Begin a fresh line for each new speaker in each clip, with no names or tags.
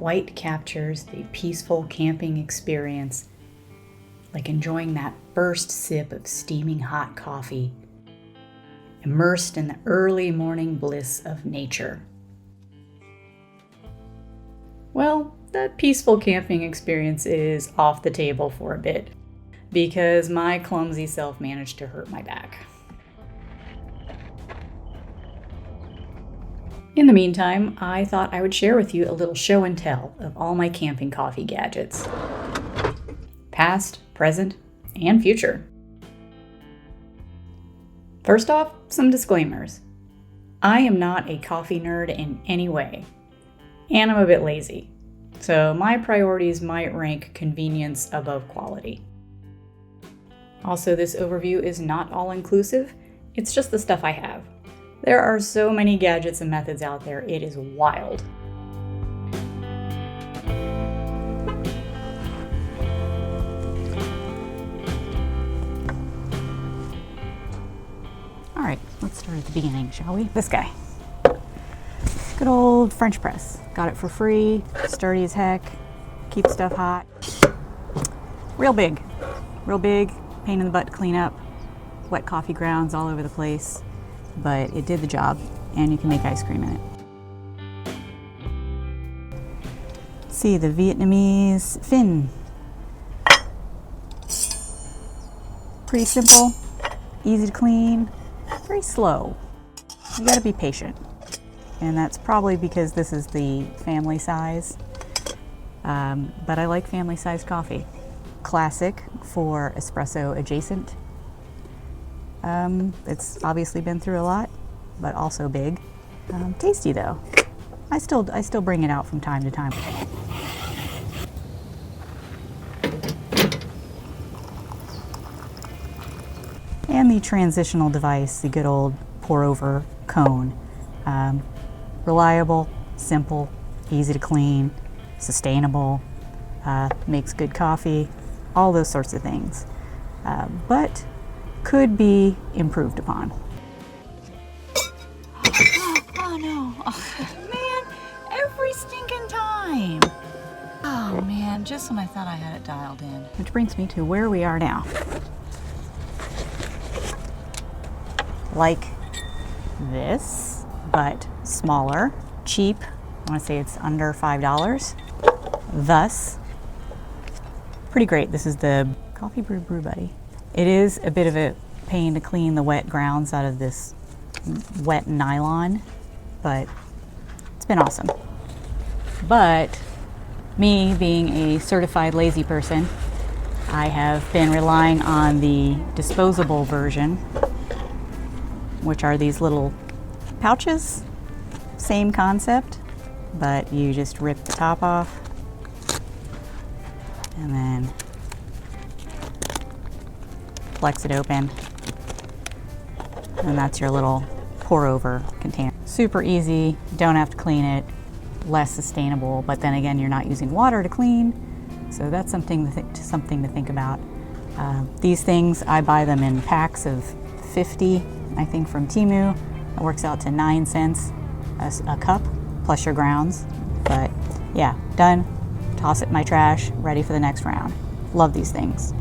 quite captures the peaceful camping experience, like enjoying that first sip of steaming hot coffee, immersed in the early morning bliss of nature. Well, that peaceful camping experience is off the table for a bit, because my clumsy self managed to hurt my back. In the meantime, I thought I would share with you a little show and tell of all my camping coffee gadgets. Past, present, and future. First off, some disclaimers. I am not a coffee nerd in any way, and I'm a bit lazy, so my priorities might rank convenience above quality. Also, this overview is not all-inclusive, it's just the stuff I have. There are so many gadgets and methods out there, it is wild. All right, let's start at the beginning, shall we? This guy. Good old French press. Got it for free, sturdy as heck, keeps stuff hot. Real big, pain in the butt to clean up, wet coffee grounds all over the place. But it did the job, and you can make ice cream in it. See the Vietnamese fin. Pretty simple, easy to clean, very slow. You gotta be patient. And that's probably because this is the family size. But I like family size coffee. Classic for espresso adjacent. It's obviously been through a lot, but also big. Tasty though. I still bring it out from time to time. And the transitional device, the good old pour over cone. Reliable, simple, easy to clean, sustainable, makes good coffee, all those sorts of things. But could be improved upon. Oh no, man, every stinking time. Oh man, just when I thought I had it dialed in. Which brings me to where we are now. Like this, but smaller, cheap. I want to say it's under $5. Thus, pretty great. This is the Coffee Brew Buddy. It is a bit of a pain to clean the wet grounds out of this wet nylon, but it's been awesome. But me being a certified lazy person, I have been relying on the disposable version, which are these little pouches. Same concept, but you just rip the top off and then flex it open, and that's your little pour over container. Super easy, don't have to clean it, less sustainable, but then again you're not using water to clean, so that's something to think about. These things, I buy them in packs of 50, I think from Temu. It works out to 9 cents a cup plus your grounds. But yeah, done, toss it in my trash, ready for the next round. Love these things.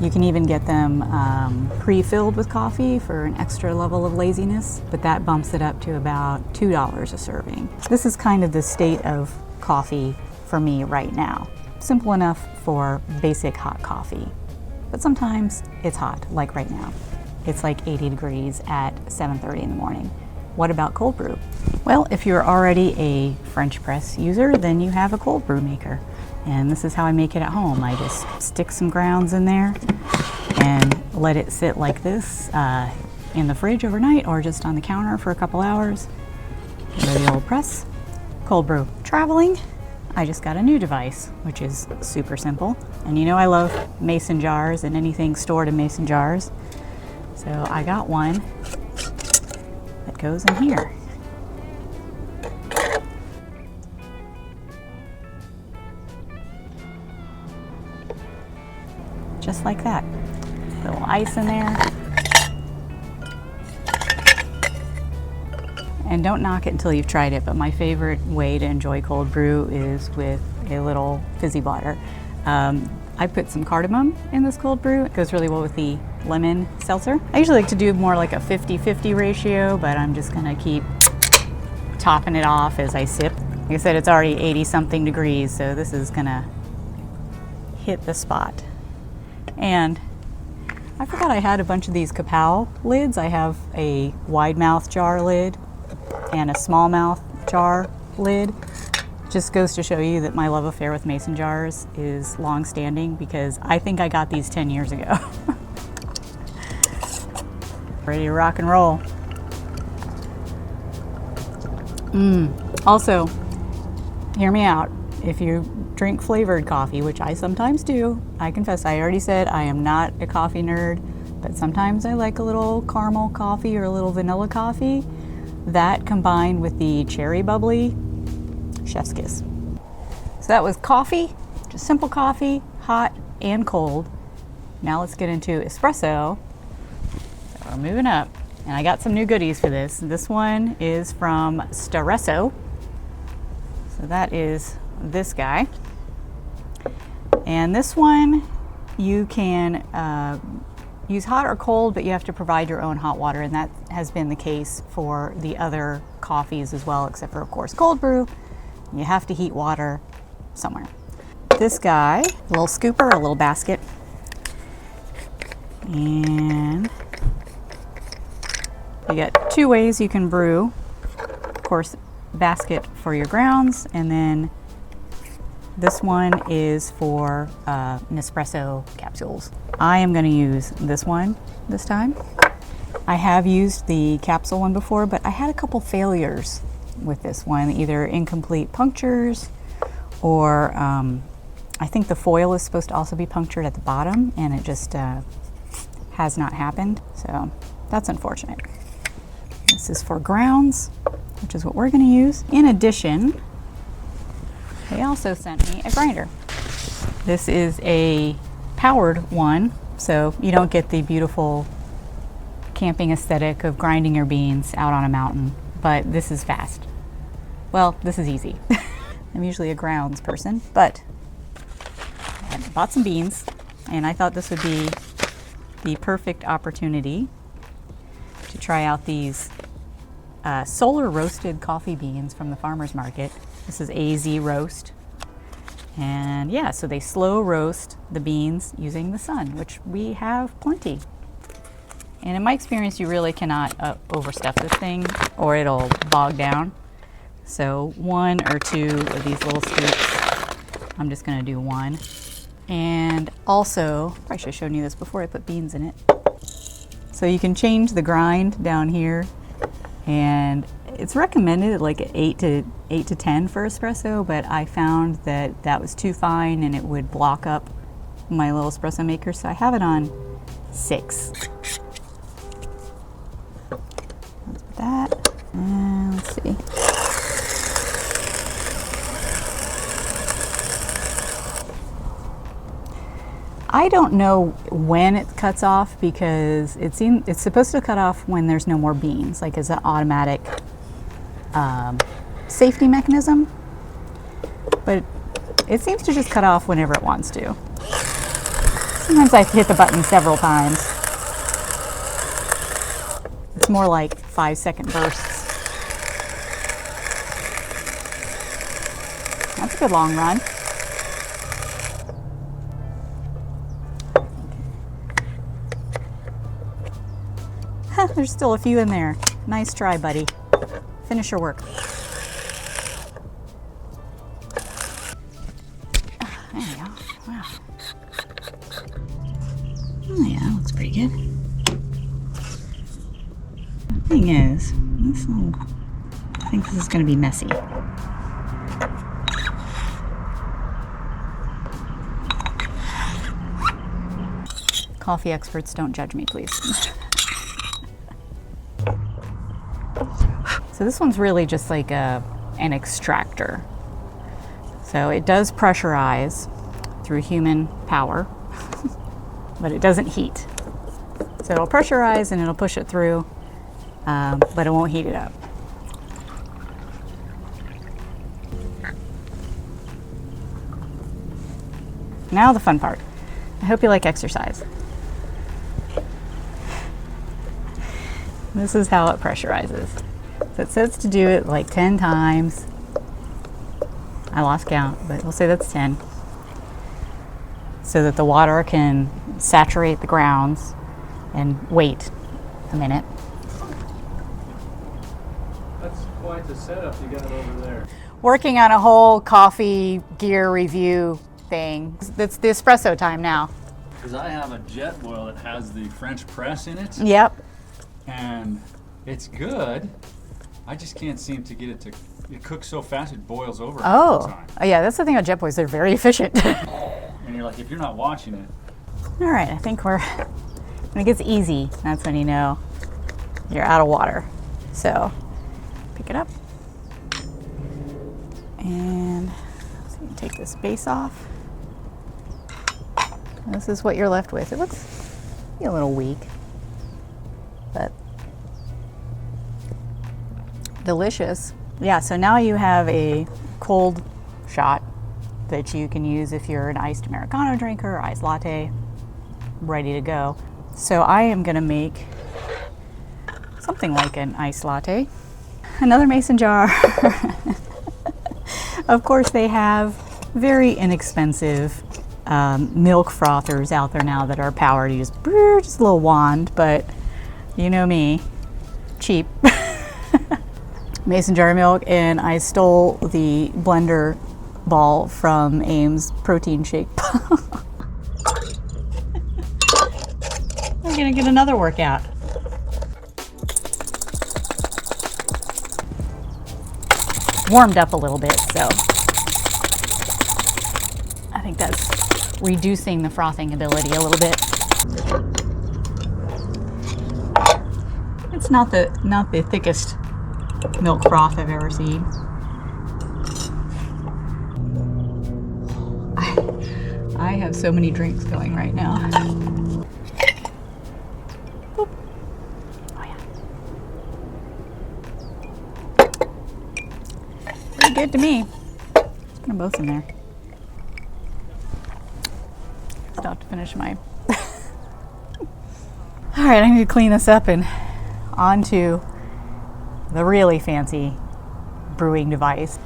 You can even get them pre-filled with coffee for an extra level of laziness, but that bumps it up to about $2 a serving. This is kind of the state of coffee for me right now. Simple enough for basic hot coffee, but sometimes it's hot, like right now. It's like 80 degrees at 7:30 in the morning. What about cold brew? Well, if you're already a French press user, then you have a cold brew maker. And this is how I make it at home. I just stick some grounds in there and let it sit like this in the fridge overnight or just on the counter for a couple hours. Go to the old press, cold brew. Traveling, I just got a new device, which is super simple. And you know I love mason jars and anything stored in mason jars. So I got one that goes in here. Just like that. Little ice in there. And don't knock it until you've tried it, but my favorite way to enjoy cold brew is with a little fizzy bladder. I put some cardamom in this cold brew. It goes really well with the lemon seltzer. I usually like to do more like a 50-50 ratio, but I'm just gonna keep topping it off as I sip. Like I said, it's already 80-something degrees, so this is gonna hit the spot. And I forgot I had a bunch of these Kapow lids. I have a wide mouth jar lid and a small mouth jar lid. Just goes to show you that my love affair with mason jars is long standing, because I think I got these 10 years ago. Ready to rock and roll. Also, hear me out. If you drink flavored coffee, which I sometimes do, I confess, I already said I am not a coffee nerd, but sometimes I like a little caramel coffee or a little vanilla coffee. That combined with the cherry bubbly, chef's kiss. So that was coffee, just simple coffee, hot and cold. Now let's get into espresso. So we're moving up, and I got some new goodies for this. This one is from Staresso. So that is this guy. And this one you can use hot or cold, but you have to provide your own hot water, and that has been the case for the other coffees as well, except for, of course, cold brew. You have to heat water somewhere. This guy, a little scooper, a little basket, and you got two ways you can brew. Of course, basket for your grounds, and then this one is for Nespresso capsules. I am going to use this one this time. I have used the capsule one before, but I had a couple failures with this one, either incomplete punctures or I think the foil is supposed to also be punctured at the bottom, and it just has not happened. So that's unfortunate. This is for grounds, which is what we're going to use. In addition, they also sent me a grinder. This is a powered one, so you don't get the beautiful camping aesthetic of grinding your beans out on a mountain, but this is fast. Well, this is easy. I'm usually a grounds person, but I bought some beans, and I thought this would be the perfect opportunity to try out these solar roasted coffee beans from the farmer's market. This is AZ Roast. And yeah, so they slow roast the beans using the sun, which we have plenty. And in my experience, you really cannot overstuff this thing or it'll bog down. So one or two of these little scoops. I'm just gonna do one. And also, I should have shown you this before I put beans in it. So you can change the grind down here, and it's recommended like 8 to 10 for espresso, but I found that that was too fine and it would block up my little espresso maker, so I have it on 6. Let's put that, and let's see. I don't know when it cuts off, because it's supposed to cut off when there's no more beans, like as an automatic safety mechanism, but it seems to just cut off whenever it wants to. Sometimes I hit the button several times. It's more like 5-second bursts. That's a good long run. There's still a few in there. Nice try, buddy. Finish your work. There you go. Wow. Oh yeah, that looks pretty good. The thing is, I think this is going to be messy. Coffee experts, don't judge me, please. So this one's really just like an extractor. So it does pressurize through human power, but it doesn't heat. So it'll pressurize and it'll push it through, but it won't heat it up. now the fun part. I hope you like exercise. This is how it pressurizes. So it says to do it like 10 times. I lost count, but we'll say that's 10. So that the water can saturate the grounds, and wait a minute.
That's quite the setup you got over there.
Working on a whole coffee gear review thing. It's the espresso time now.
Because I have a jet boil that has the French press in it.
Yep.
And it's good. I just can't seem to get it to, it cooks so fast it boils over all the time.
Yeah, that's the thing about jet boys, they're very efficient.
And you're like, if you're not watching it.
All right, I think when it gets easy, that's when you know you're out of water. So pick it up. And so you can take this base off. This is what you're left with. It looks a little weak, but delicious. Yeah, so now you have a cold shot that you can use if you're an iced Americano drinker or iced latte, ready to go. So I am gonna make something like an iced latte. Another mason jar. Of course, they have very inexpensive milk frothers out there now that are powered. You just a little wand, but you know me, cheap. Mason jar of milk, and I stole the blender ball from Ames protein shake. I'm gonna get another workout. Warmed up a little bit, so I think that's reducing the frothing ability a little bit. It's not the thickest milk froth I've ever seen. I have so many drinks going right now. Boop. Oh yeah. Pretty good to me. Put them both in there. Still have to finish my. All right, I need to clean this up and onto the really fancy brewing device.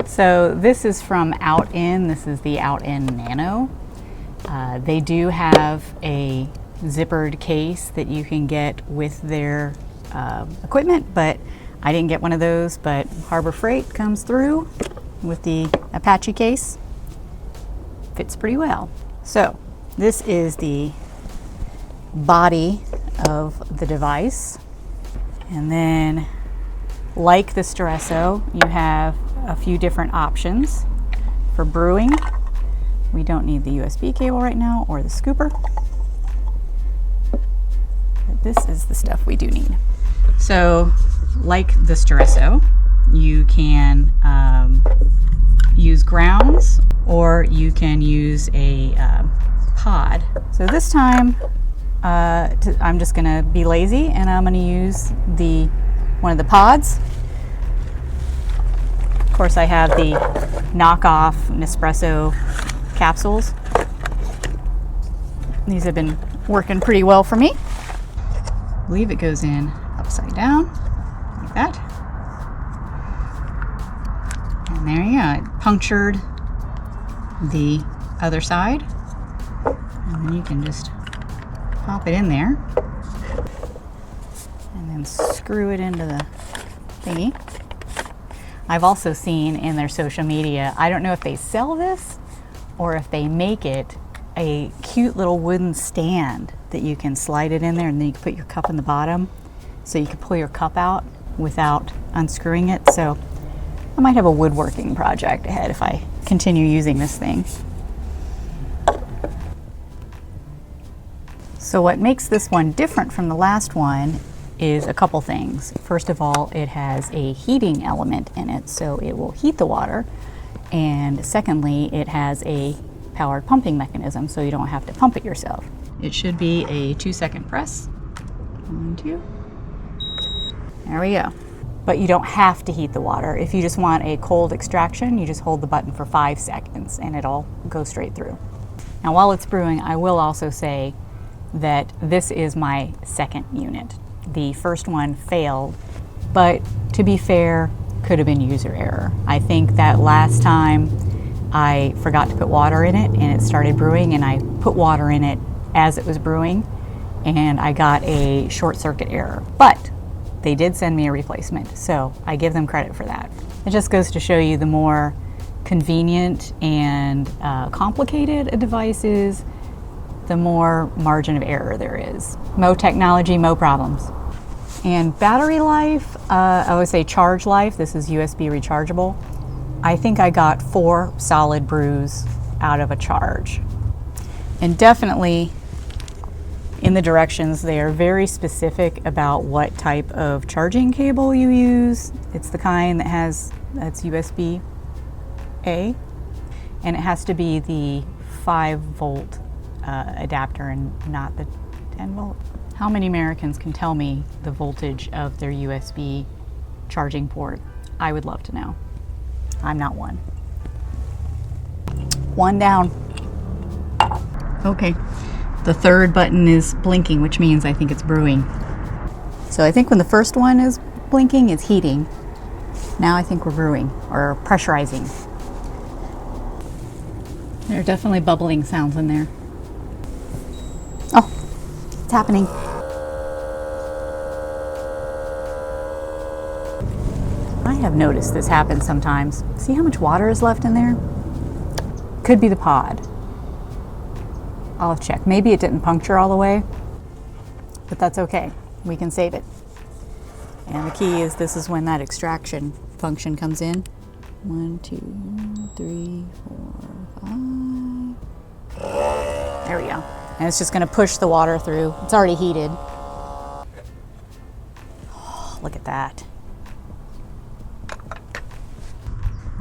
So this is from OutIn. This is the OutIn Nano. They do have a zippered case that you can get with their equipment, but I didn't get one of those, but Harbor Freight comes through with the Apache case. Fits pretty well. So this is the body of the device. And then, like the Staresso, you have a few different options for brewing. We don't need the USB cable right now or the scooper. But this is the stuff we do need. So, like the Staresso, you can use grounds, or you can use a pod. So this time, I'm just gonna be lazy and I'm gonna use one of the pods. Of course, I have the knockoff Nespresso capsules. These have been working pretty well for me. I believe it goes in upside down, like that. And there you go, it punctured the other side. And then you can just pop it in there and then screw it into the thingy. I've also seen in their social media, I don't know if they sell this or if they make it a cute little wooden stand that you can slide it in there, and then you can put your cup in the bottom so you can pull your cup out without unscrewing it. So I might have a woodworking project ahead if I continue using this thing. So what makes this one different from the last one is a couple things. First of all, it has a heating element in it, so it will heat the water. And secondly, it has a powered pumping mechanism, so you don't have to pump it yourself. It should be a 2-second press. 1, 2. There we go. but you don't have to heat the water. If you just want a cold extraction, you just hold the button for 5 seconds and it'll go straight through. Now while it's brewing, I will also say that this is my second unit. The first one failed, but to be fair, could have been user error. I think that last time I forgot to put water in it and it started brewing, and I put water in it as it was brewing and I got a short circuit error. But they did send me a replacement, so I give them credit for that. It just goes to show you the more convenient and complicated a device is, the more margin of error there is. Mo technology, mo problems. And battery life, I would say charge life, this is USB rechargeable. I think I got 4 solid brews out of a charge. And definitely in the directions, they are very specific about what type of charging cable you use. It's the kind that's USB-A, and it has to be the 5-volt adapter and not the 10-volt. How many Americans can tell me the voltage of their USB charging port? I would love to know. I'm not one. One down. Okay. The third button is blinking, which means I think it's brewing. So I think when the first one is blinking, it's heating. Now I think we're brewing or pressurizing. There are definitely bubbling sounds in there. Oh, it's happening. I have noticed this happens sometimes. See how much water is left in there? Could be the pod. I'll check. Maybe it didn't puncture all the way, but that's okay. We can save it. And the key is this is when that extraction function comes in. 1, 2, 3, 4, 5. There we go. And it's just going to push the water through. It's already heated. Oh, look at that.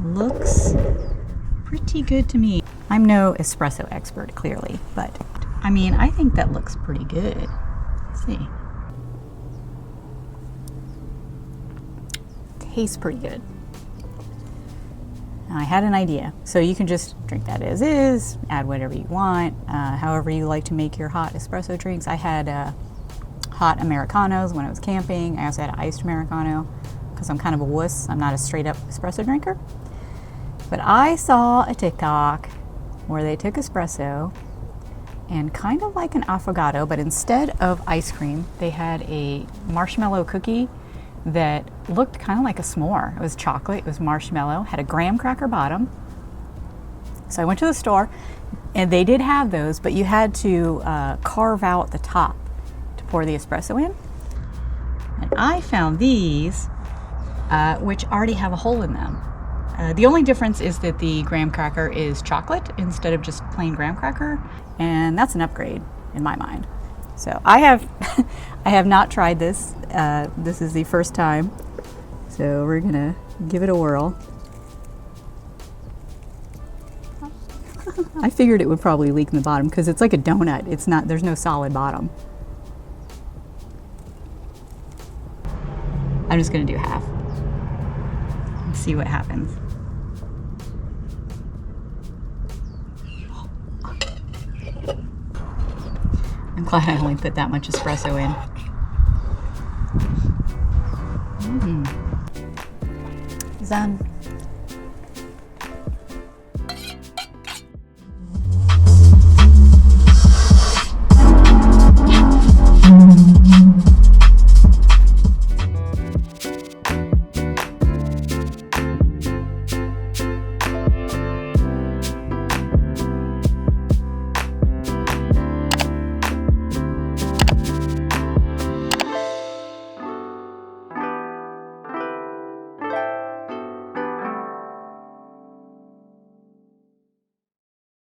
Looks pretty good to me. I'm no espresso expert, clearly, but I mean, I think that looks pretty good. Let's see. Tastes pretty good. I had an idea. So you can just drink that as is, add whatever you want, however you like to make your hot espresso drinks. I had hot Americanos when I was camping. I also had an iced Americano because I'm kind of a wuss. I'm not a straight up espresso drinker. But I saw a TikTok where they took espresso and kind of like an affogato, but instead of ice cream, they had a marshmallow cookie that looked kind of like a s'more. It was chocolate, it was marshmallow, had a graham cracker bottom. So I went to the store and they did have those, but you had to carve out the top to pour the espresso in. And I found these, which already have a hole in them. The only difference is that the graham cracker is chocolate instead of just plain graham cracker, and that's an upgrade in my mind. So I have I have not tried this. This is the first time. So we're gonna give it a whirl. I figured it would probably leak in the bottom because it's like a donut. It's not, there's no solid bottom. I'm just gonna do half and see what happens. I'm glad I only put that much espresso in. It's done.